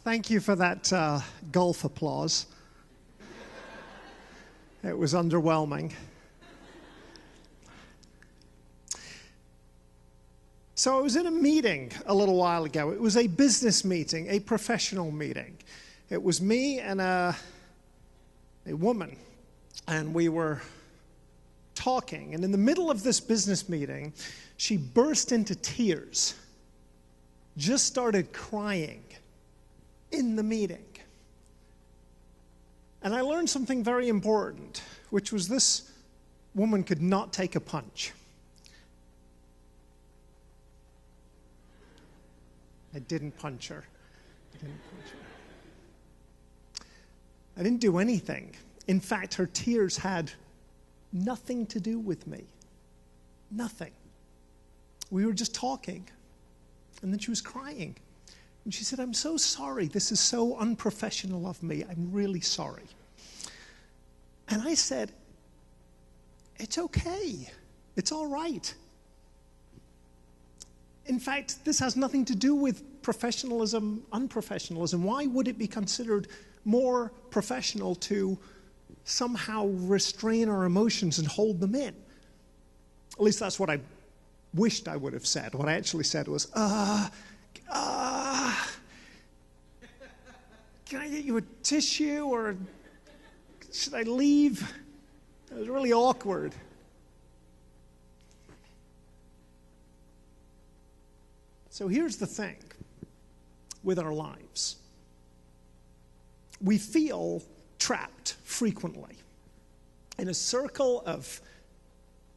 Thank you for that golf applause. It was underwhelming. So I was in a meeting a little while ago. It was a business meeting, a professional meeting. It was me and a woman, and we were talking. And in the middle of this business meeting, she burst into tears, just started crying in the meeting. And I learned something very important, which was this woman could not take a punch. I didn't punch her. I didn't do anything. In fact, her tears had nothing to do with me. Nothing. We were just talking. And then she was crying. And she said, "I'm so sorry. This is so unprofessional of me. I'm really sorry." And I said, "It's okay. It's all right. In fact, this has nothing to do with professionalism, unprofessionalism. Why would it be considered more professional to somehow restrain our emotions and hold them in?" At least that's what I wished I would have said. What I actually said was, can I get you a tissue, or should I leave? It was really awkward. So here's the thing with our lives. We feel trapped frequently in a circle of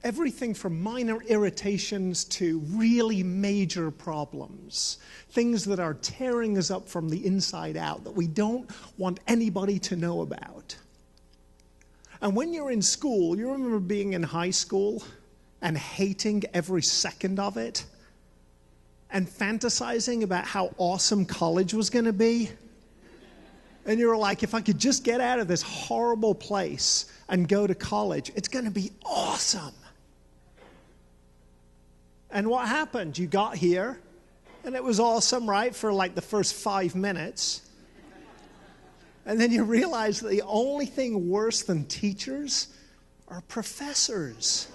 everything from minor irritations to really major problems, things that are tearing us up from the inside out that we don't want anybody to know about. And when you're in school, you remember being in high school and hating every second of it and fantasizing about how awesome college was going to be? And you were like, if I could just get out of this horrible place and go to college, it's going to be awesome. And what happened? You got here, and it was awesome, right, for like the first 5 minutes. And then you realize that the only thing worse than teachers are professors.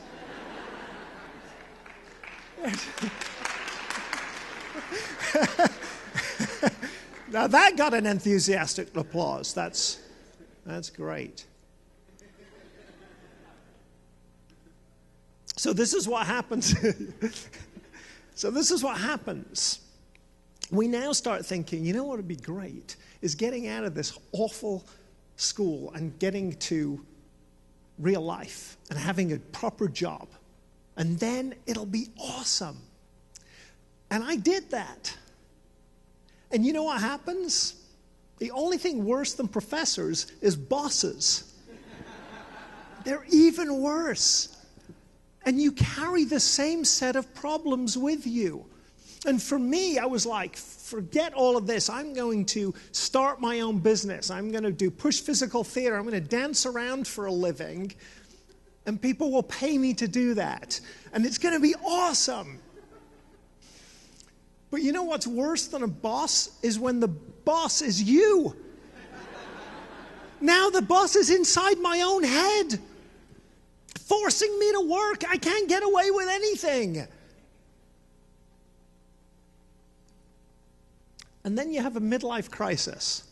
Now that got an enthusiastic applause. That's great. So this is what happens. We now start thinking, you know what would be great is getting out of this awful school and getting to real life and having a proper job. And then it'll be awesome. And I did that. And you know what happens? The only thing worse than professors is bosses. They're even worse. And you carry the same set of problems with you. And for me, I was like, forget all of this. I'm going to start my own business. I'm going to do push physical theater. I'm going to dance around for a living. And people will pay me to do that. And it's going to be awesome. But you know what's worse than a boss is when the boss is you. Now the boss is inside my own head, forcing me to work. I can't get away with anything. And then you have a midlife crisis.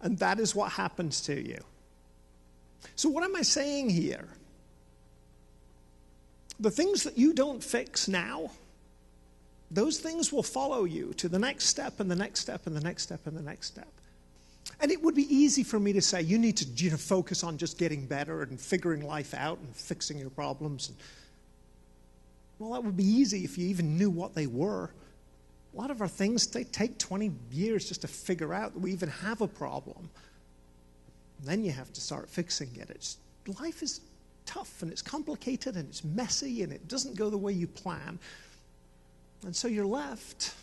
And that is what happens to you. So what am I saying here? The things that you don't fix now, those things will follow you to the next step and the next step and the next step and the next step. And it would be easy for me to say, you need to focus on just getting better and figuring life out and fixing your problems. Well, that would be easy if you even knew what they were. A lot of our things, they take 20 years just to figure out that we even have a problem. And then you have to start fixing it. Life is tough and it's complicated and it's messy and it doesn't go the way you plan. And so you're left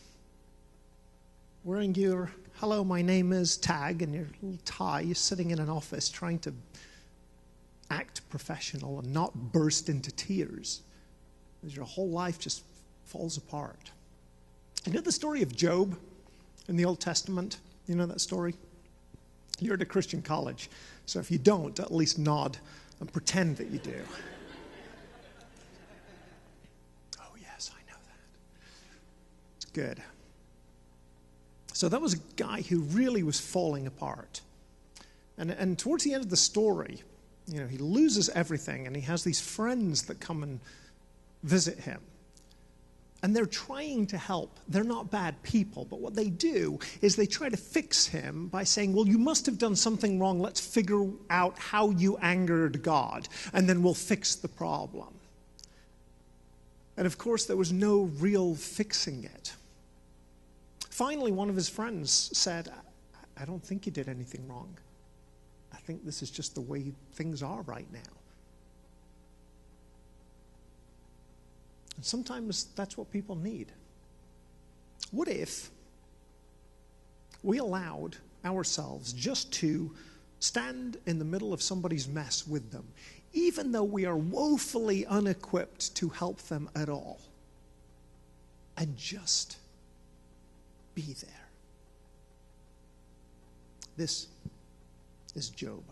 wearing your "hello, my name is" tag and your little tie. You're sitting in an office trying to act professional and not burst into tears as your whole life just falls apart. You know the story of Job? in the Old Testament? You know that story? You're at a Christian college, so if you don't, at least nod and pretend that you do. Oh, yes, I know that. It's good. So that was a guy who really was falling apart. And towards the end of the story, you know, he loses everything, and he has these friends that come and visit him. And they're trying to help. They're not bad people, but what they do is they try to fix him by saying, well, you must have done something wrong. Let's figure out how you angered God, and then we'll fix the problem. And of course, there was no real fixing it. Finally, one of his friends said, I don't think you did anything wrong. I think this is just the way things are right now. And sometimes that's what people need. What if we allowed ourselves just to stand in the middle of somebody's mess with them, even though we are woefully unequipped to help them at all, and just be there? This is Job.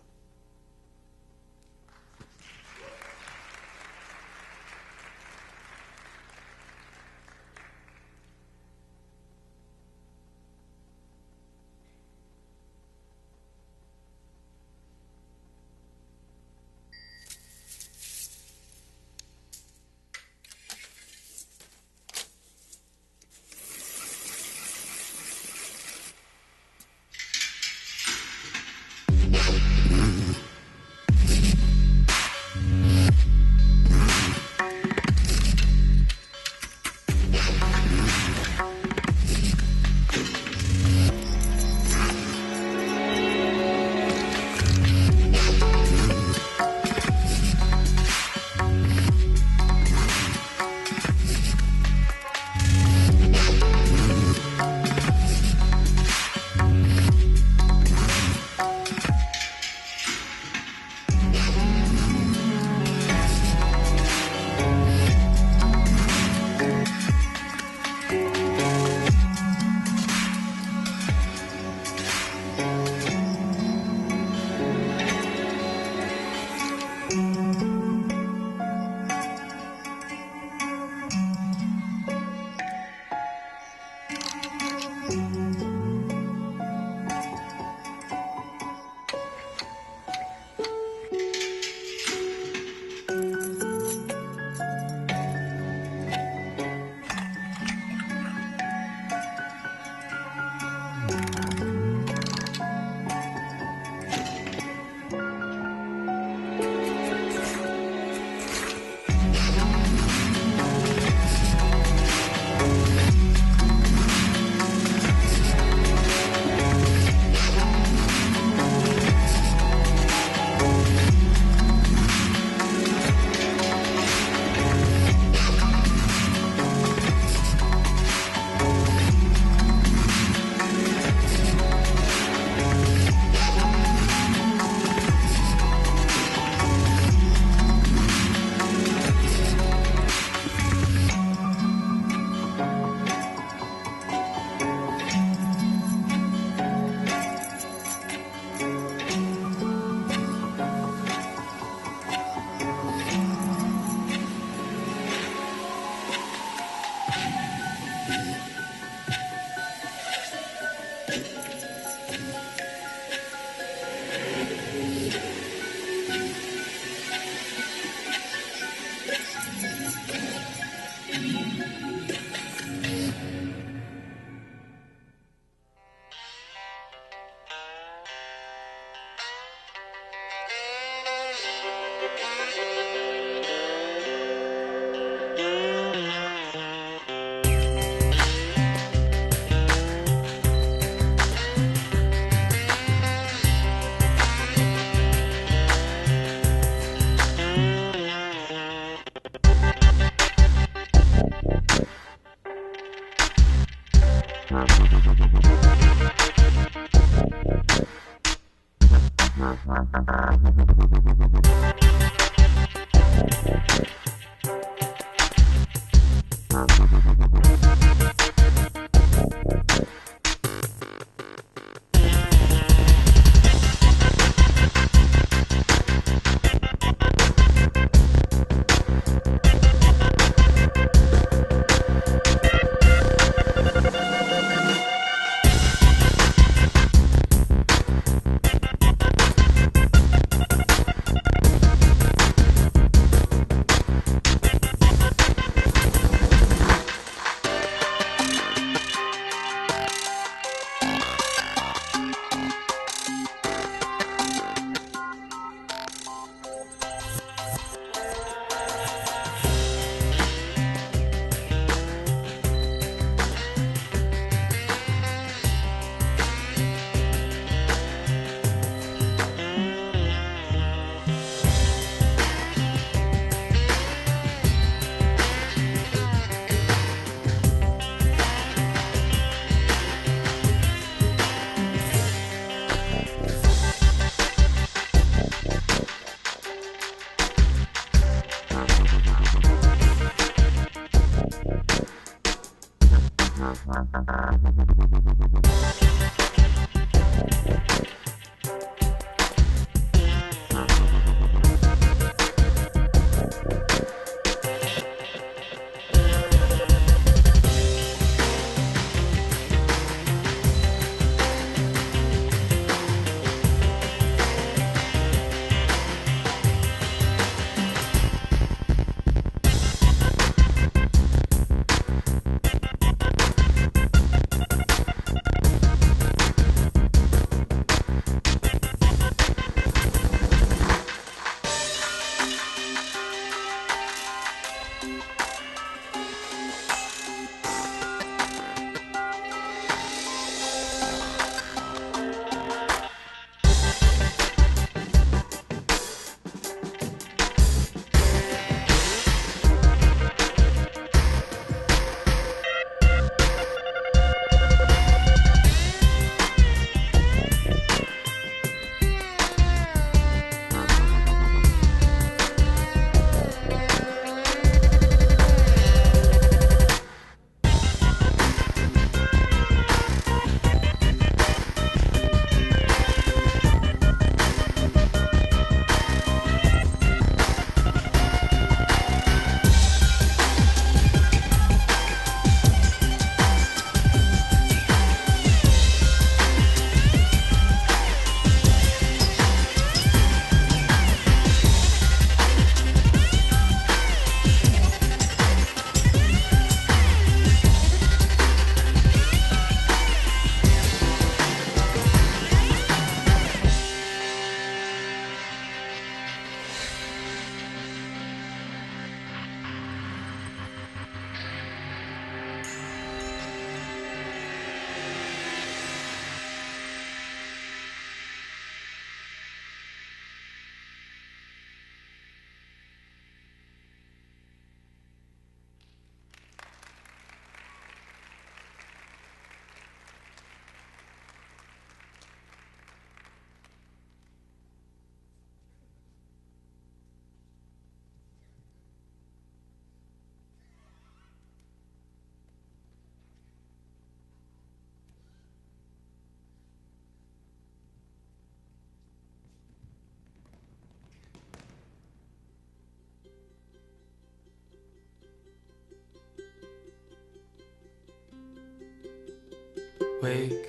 Wake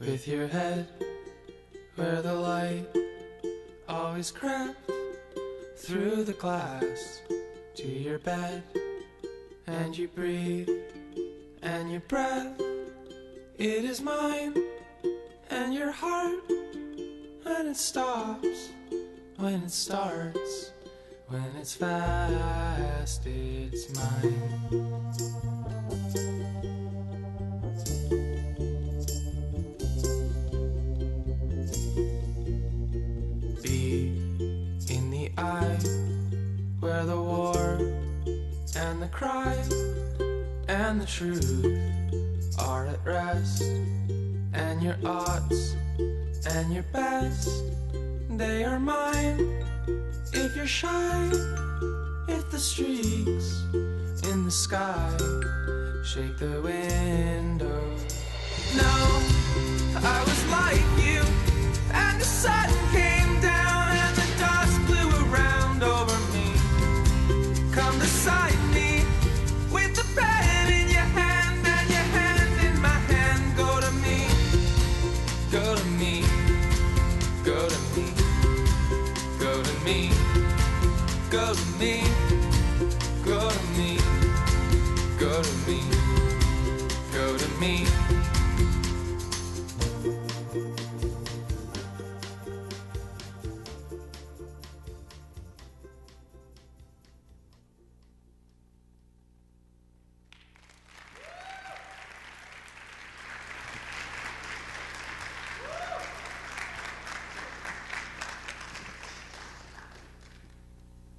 with your head where the light always crept through the glass to your bed, and you breathe and your breath, it is mine, and your heart when it stops, when it starts, when it's fast, it's mine. Where the war and the cry and the truth are at rest, and your odds and your best, they are mine. If you're shy, if the streaks in the sky shake the window. No, I was like you, and the sun came down and the dust blew around over me. Come beside me with the pen in your hand and your hand in my hand. Go to me, go to me, go to me, go to me, go to me, go to me, go to me, go to me.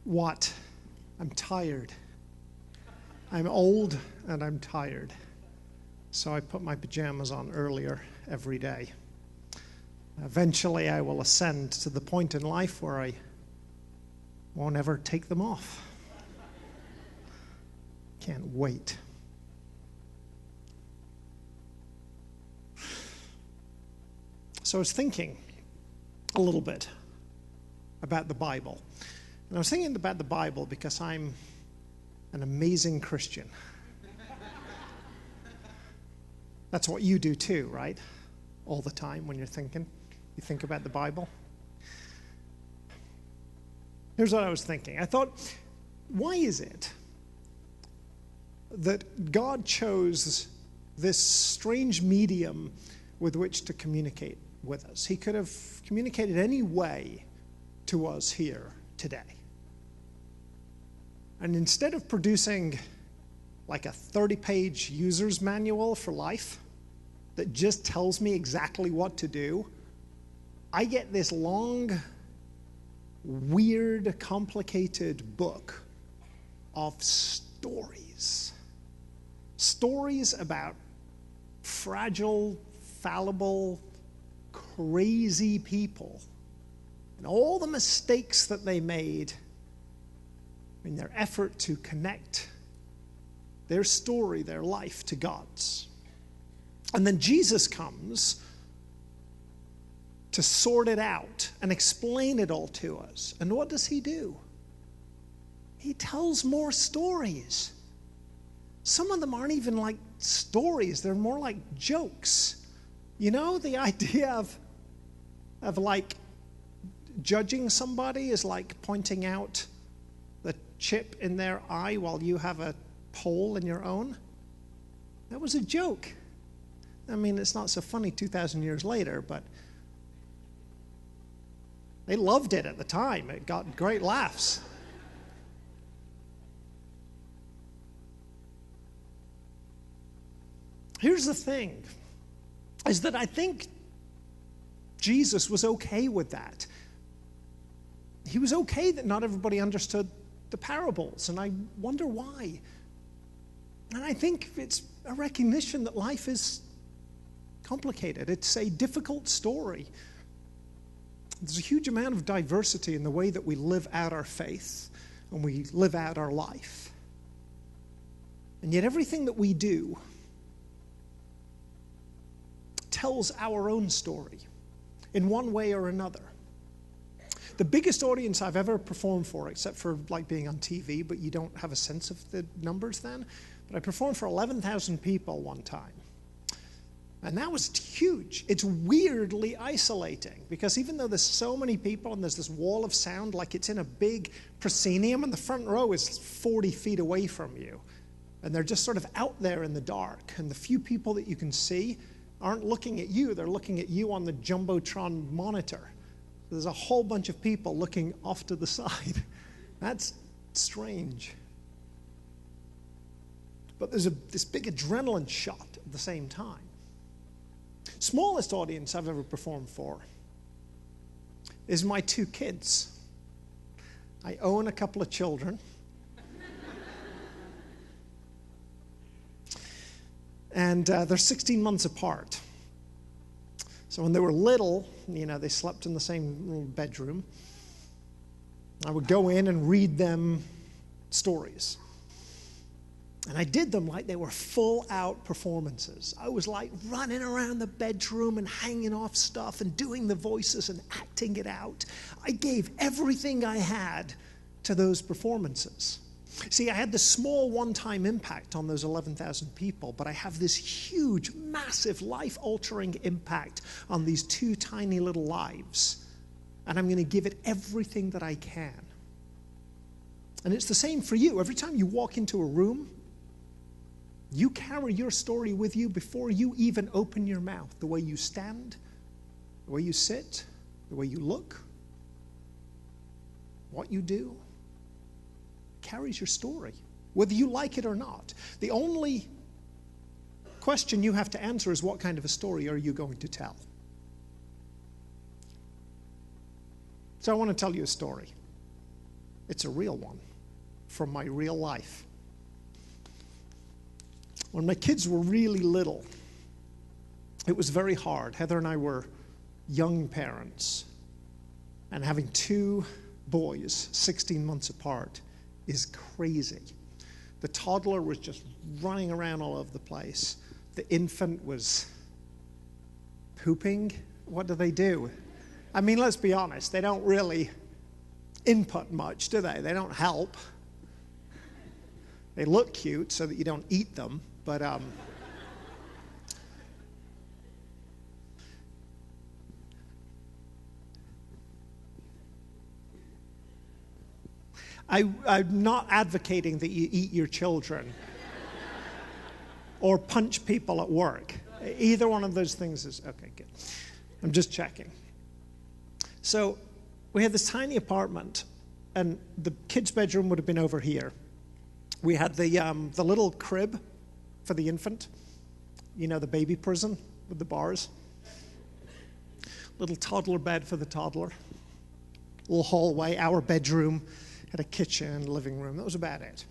What? I'm tired. I'm old and I'm tired. So I put my pajamas on earlier every day. Eventually I will ascend to the point in life where I won't ever take them off. Can't wait. So I was thinking a little bit about the Bible. And I was thinking about the Bible because I'm an amazing Christian. That's what you do too, right? All the time when you're thinking. You think about the Bible. Here's what I was thinking. I thought, why is it that God chose this strange medium with which to communicate with us? He could have communicated any way to us here today. And instead of producing like a 30-page user's manual for life that just tells me exactly what to do, I get this long, weird, complicated book of stories. Stories about fragile, fallible, crazy people and all the mistakes that they made in their effort to connect their story, their life to God's. And then Jesus comes to sort it out and explain it all to us. And what does he do? He tells more stories. Some of them aren't even like stories. They're more like jokes. You know, the idea of like judging somebody is like pointing out the chip in their eye while you have a hole in your own. That was a joke. I mean, it's not so funny 2,000 years later, but they loved it at the time. It got great laughs. Here's the thing, is that I think Jesus was okay with that. He was okay that not everybody understood the parables, and I wonder why. And I think it's a recognition that life is complicated. It's a difficult story. There's a huge amount of diversity in the way that we live out our faith and we live out our life. And yet everything that we do tells our own story in one way or another. The biggest audience I've ever performed for, except for like being on TV, but you don't have a sense of the numbers then, but I performed for 11,000 people one time. And that was huge. It's weirdly isolating because even though there's so many people and there's this wall of sound, like it's in a big proscenium and the front row is 40 feet away from you. And they're just sort of out there in the dark. And the few people that you can see aren't looking at you. They're looking at you on the Jumbotron monitor. There's a whole bunch of people looking off to the side. That's strange. But there's this big adrenaline shot at the same time. Smallest audience I've ever performed for is my 2 kids. I own a couple of children. And they're 16 months apart. So when they were little, you know, they slept in the same little bedroom. I would go in and read them stories. And I did them like they were full-out performances. I was like running around the bedroom and hanging off stuff and doing the voices and acting it out. I gave everything I had to those performances. See, I had this small one-time impact on those 11,000 people, but I have this huge, massive, life-altering impact on these 2 tiny little lives. And I'm going to give it everything that I can. And it's the same for you. Every time you walk into a room, you carry your story with you before you even open your mouth. The way you stand, the way you sit, the way you look, what you do, carries your story, whether you like it or not. The only question you have to answer is what kind of a story are you going to tell? So I want to tell you a story. It's a real one from my real life. When my kids were really little, it was very hard. Heather and I were young parents, and having 2 boys 16 months apart is crazy. The toddler was just running around all over the place. The infant was pooping what do they do? I mean, let's be honest. They don't really input much, do they? They don't help. They look cute so that you don't eat them, but I'm not advocating that you eat your children or punch people at work. Either one of those things is, okay, good. I'm just checking. So we had this tiny apartment, and the kids' bedroom would have been over here. We had the little crib for the infant, you know, the baby prison with the bars. Little toddler bed for the toddler. Little hallway, our bedroom. Had a kitchen, living room. That was about it.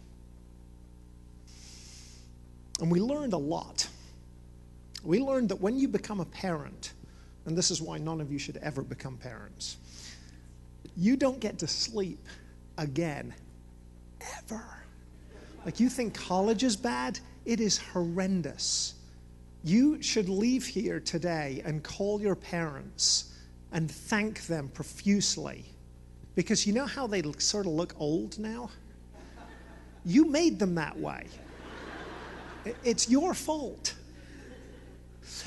And we learned a lot. We learned that when you become a parent, and this is why none of you should ever become parents, you don't get to sleep again, ever. Like, you think college is bad? It is horrendous. You should leave here today and call your parents and thank them profusely. Because you know how they sort of look old now? You made them that way. It's your fault.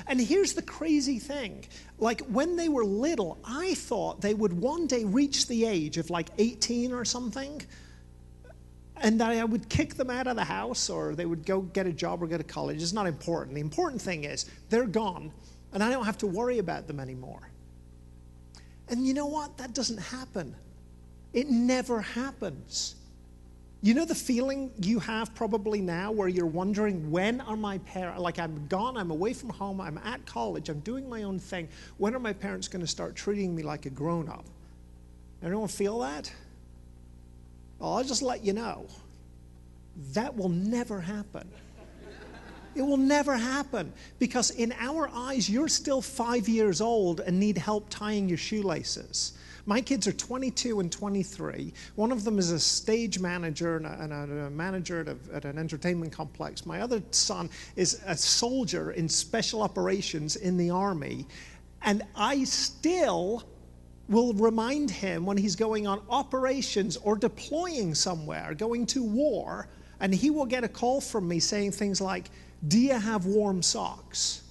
And here's the crazy thing. Like, when they were little, I thought they would one day reach the age of like 18 or something, and that I would kick them out of the house, or they would go get a job or go to college. It's not important. The important thing is they're gone, and I don't have to worry about them anymore. And you know what? That doesn't happen. It never happens. You know the feeling you have probably now where you're wondering, when are my parents, like, I'm gone, I'm away from home, I'm at college, I'm doing my own thing. When are my parents going to start treating me like a grown-up? Anyone feel that? Well, I'll just let you know. That will never happen. It will never happen, because in our eyes, you're still 5 years old and need help tying your shoelaces. My kids are 22 and 23. One of them is a stage manager and a manager at an entertainment complex. My other son is a soldier in special operations in the army. And I still will remind him when he's going on operations or deploying somewhere, going to war, and he will get a call from me saying things like, "Do you have warm socks?"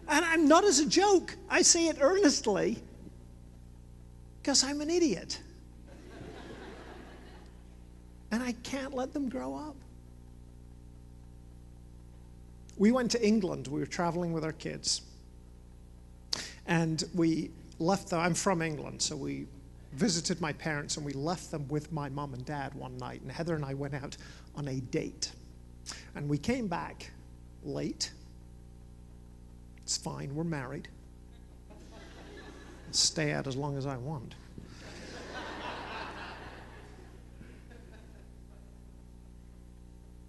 And I'm not as a joke. I say it earnestly, because I'm an idiot. And I can't let them grow up. We went to England. We were traveling with our kids. And we left them. I'm from England, so we visited my parents, and we left them with my mom and dad one night. And Heather and I went out on a date. And we came back late. It's fine, we're married. I'll stay out as long as I want.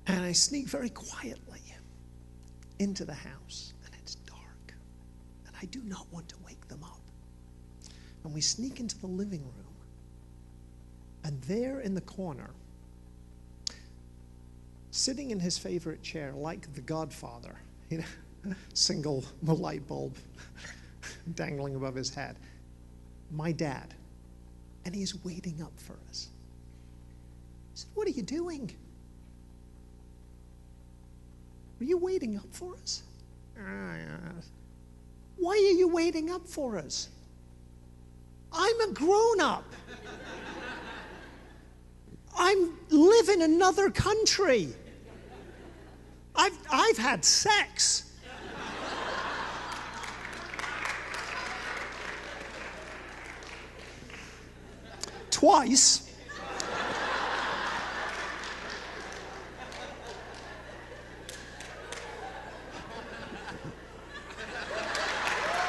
And I sneak very quietly into the house, and it's dark. And I do not want to wake them up. And we sneak into the living room. And there in the corner, sitting in his favorite chair, like the Godfather, you know, single light bulb dangling above his head, my dad. And he's waiting up for us. I said, "What are you doing? Are you waiting up for us?" "Why are you waiting up for us? I'm a grown-up. I live in another country. I've had sex. Twice.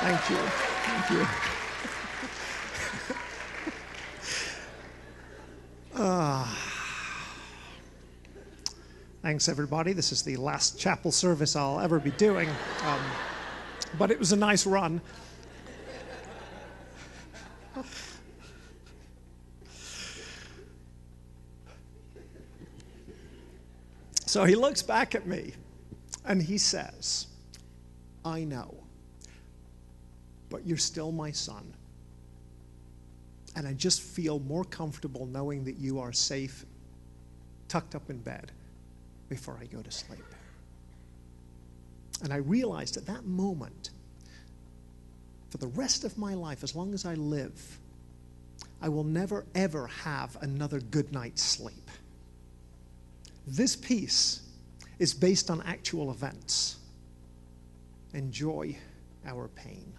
Thank you. Thank you. Thanks, everybody. This is the last chapel service I'll ever be doing. But it was a nice run. So he looks back at me and he says, "I know. but you're still my son. And I just feel more comfortable knowing that you are safe, tucked up in bed before I go to sleep. And I realized at that moment, for the rest of my life, as long as I live, I will never, ever have another good night's sleep. This peace is based on actual events. Enjoy our pain.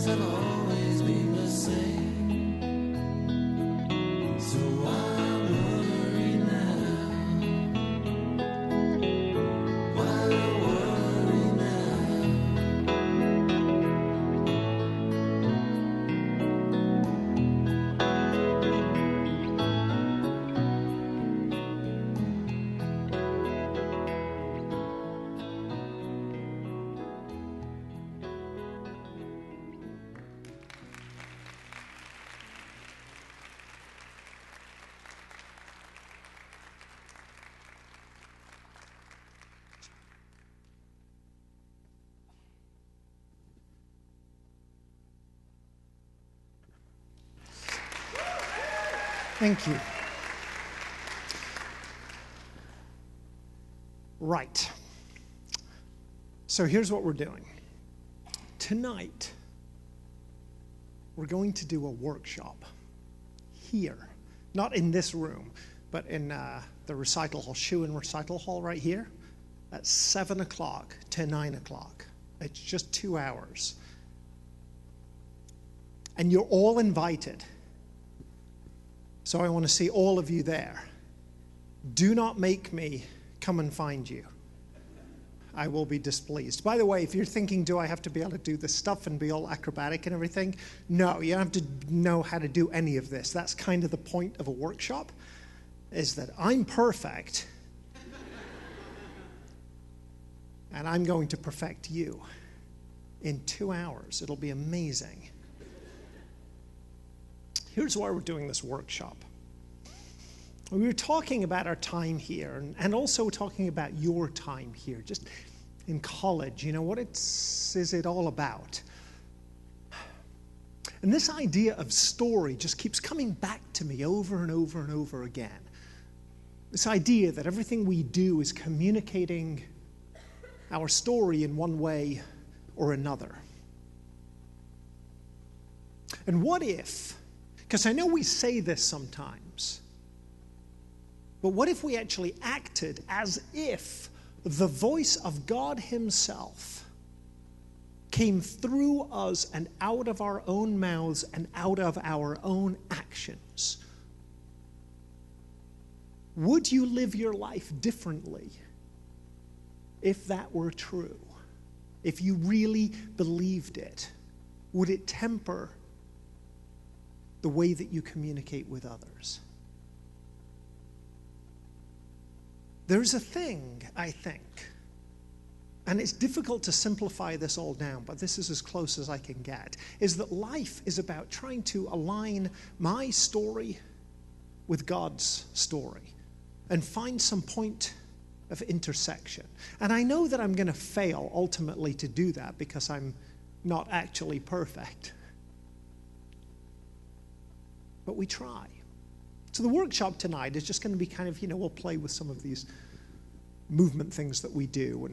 I'll always be missing. So why worry now? Why worry now? Thank you. Right. So here's what we're doing. Tonight, we're going to do a workshop here. Not in this room, but in the recital hall, Shoe and Recital Hall right here at 7 o'clock to 9 o'clock. It's just 2 hours. And you're all invited. So I want to see all of you there. Do not make me come and find you. I will be displeased. By the way, if you're thinking, do I have to be able to do this stuff and be all acrobatic and everything? No, you don't have to know how to do any of this. That's kind of the point of a workshop, is that I'm perfect, and I'm going to perfect you in 2 hours. It'll be amazing. Here's why we're doing this workshop. We were talking about our time here and also talking about your time here, just in college. You know, what is it all about? And this idea of story just keeps coming back to me over and over and over again. This idea that everything we do is communicating our story in one way or another. And what if, because I know we say this sometimes, but what if we actually acted as if the voice of God Himself came through us and out of our own mouths and out of our own actions? Would you live your life differently if that were true? If you really believed it, would it temper the way that you communicate with others? There's a thing, I think, and it's difficult to simplify this all down, but this is as close as I can get, is that life is about trying to align my story with God's story and find some point of intersection. And I know that I'm going to fail ultimately to do that because I'm not actually perfect. But we try. So the workshop tonight is just going to be kind of, we'll play with some of these movement things that we do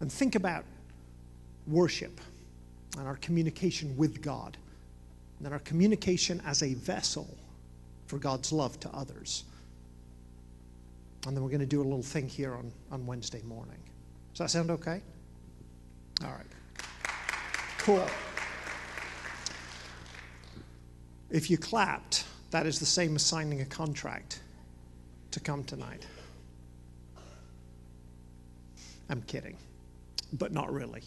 and think about worship and our communication with God and then our communication as a vessel for God's love to others. And then we're going to do a little thing here on Wednesday morning. Does that sound okay? All right. Cool. If you clapped, that is the same as signing a contract to come tonight. I'm kidding, but not really.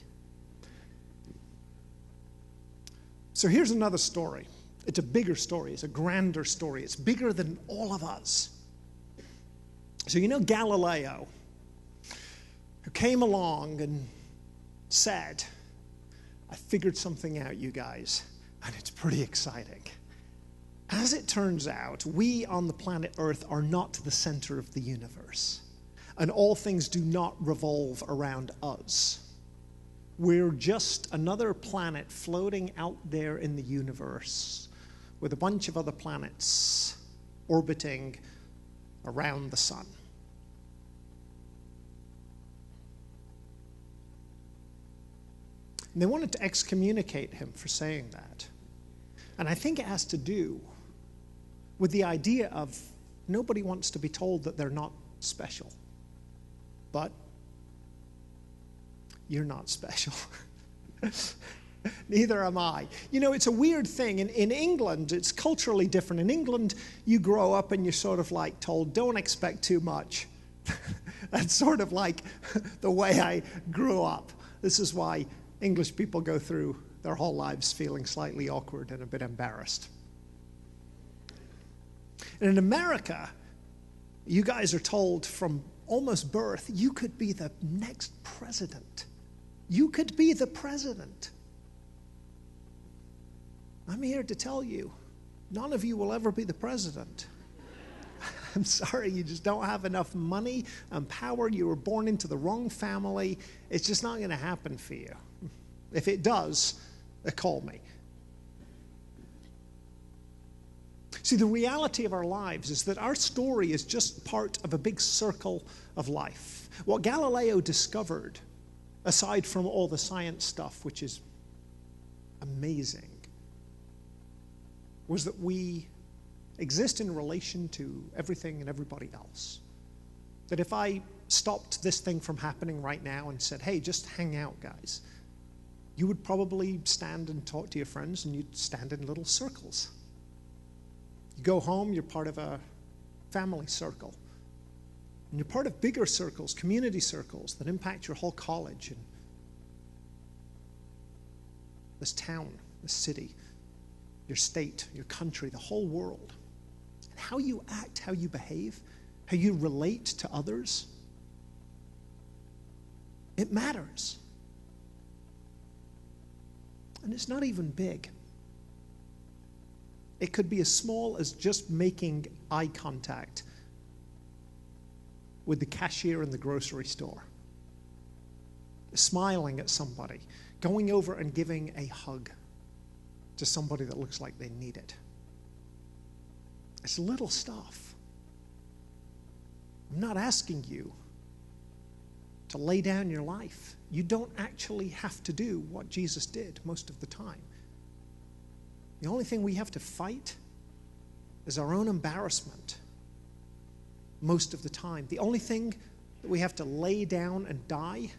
So here's another story. It's a bigger story. It's a grander story. It's bigger than all of us. So Galileo, who came along and said, I figured something out, you guys, and it's pretty exciting. As it turns out, we on the planet Earth are not the center of the universe, and all things do not revolve around us. We're just another planet floating out there in the universe with a bunch of other planets orbiting around the sun. And they wanted to excommunicate him for saying that. And I think it has to do with the idea of nobody wants to be told that they're not special. But you're not special. Neither am I. You know, it's a weird thing. In England, it's culturally different. In England, you grow up and you're sort of like told, don't expect too much. That's sort of like the way I grew up. This is why English people go through their whole lives feeling slightly awkward and a bit embarrassed. And in America, you guys are told from almost birth, you could be the next president. You could be the president. I'm here to tell you, none of you will ever be the president. I'm sorry, you just don't have enough money and power. You were born into the wrong family. It's just not going to happen for you. If it does, call me. See, the reality of our lives is that our story is just part of a big circle of life. What Galileo discovered, aside from all the science stuff, which is amazing, was that we exist in relation to everything and everybody else. That if I stopped this thing from happening right now and said, hey, just hang out, guys, you would probably stand and talk to your friends, and you'd stand in little circles. You go home, you're part of a family circle. And you're part of bigger circles, community circles that impact your whole college and this town, this city, your state, your country, the whole world. And how you act, how you behave, how you relate to others, it matters. And it's not even big. It could be as small as just making eye contact with the cashier in the grocery store, smiling at somebody, going over and giving a hug to somebody that looks like they need it. It's little stuff. I'm not asking you to lay down your life. You don't actually have to do what Jesus did most of the time. The only thing we have to fight is our own embarrassment most of the time. The only thing that we have to lay down and die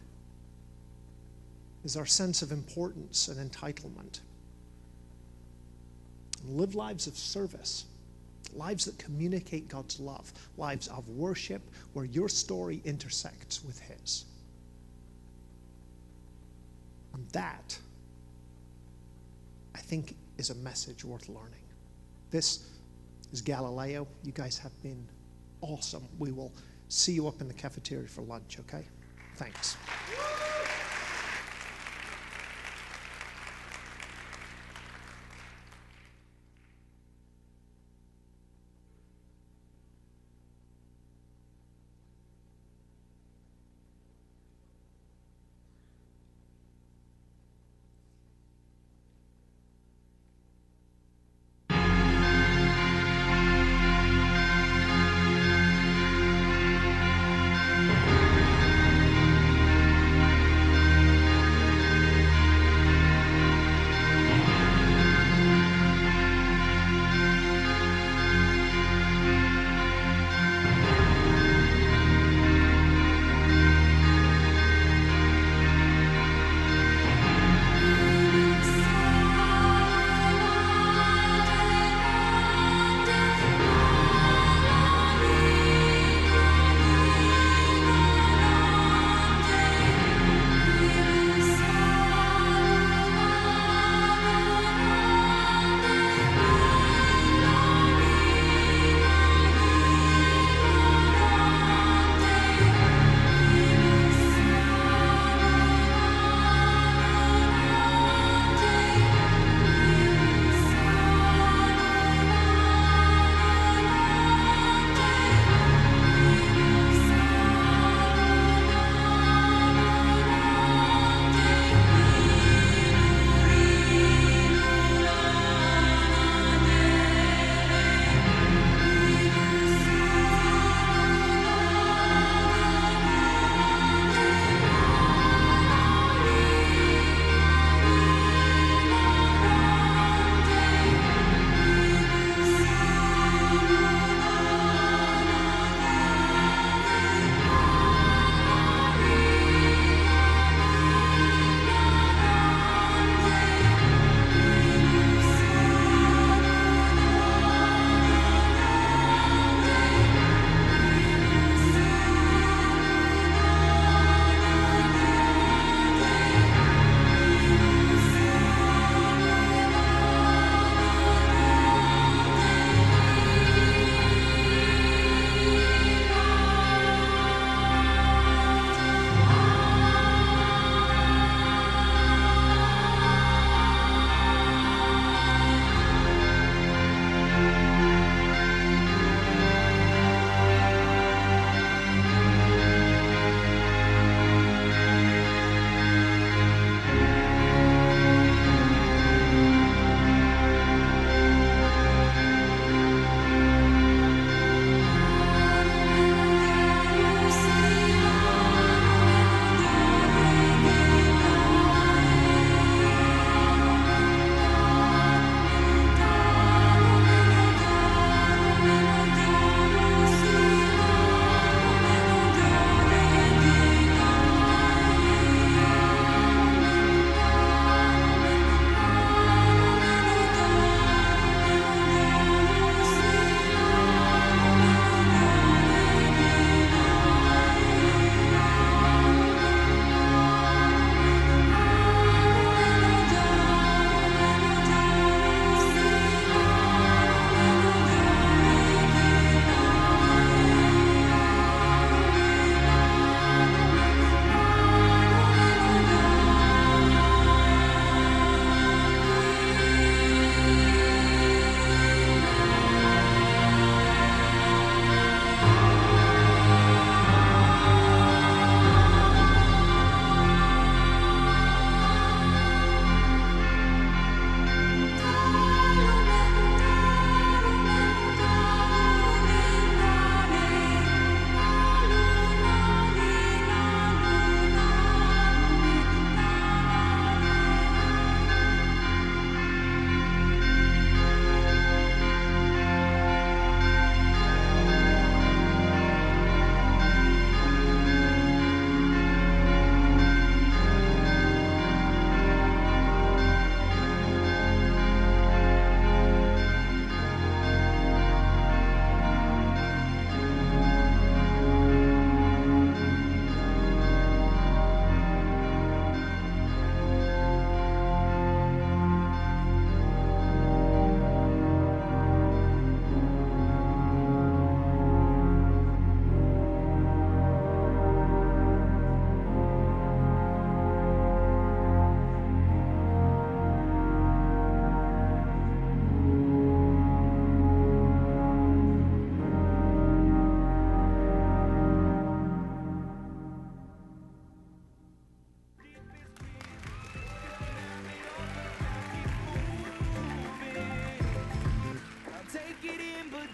is our sense of importance and entitlement. And live lives of service, lives that communicate God's love, lives of worship where your story intersects with His. And that, I think, is a message worth learning. This is Galileo. You guys have been awesome. We will see you up in the cafeteria for lunch, okay? Thanks.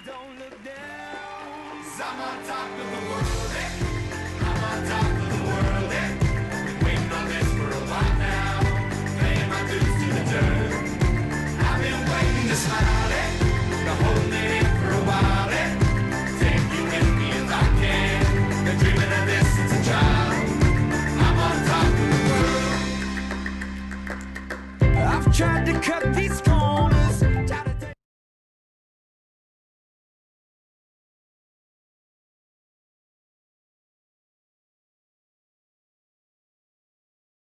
don't look down. 'Cause I'm on top of the world, I'm on top of the world, Been waiting on this for a while now. Paying my dues to the dirt. I've been waiting to smile, to hold it in for a while, Take you with me as I can. Been dreaming of this since a child. I'm on top of the world. I've tried to cut these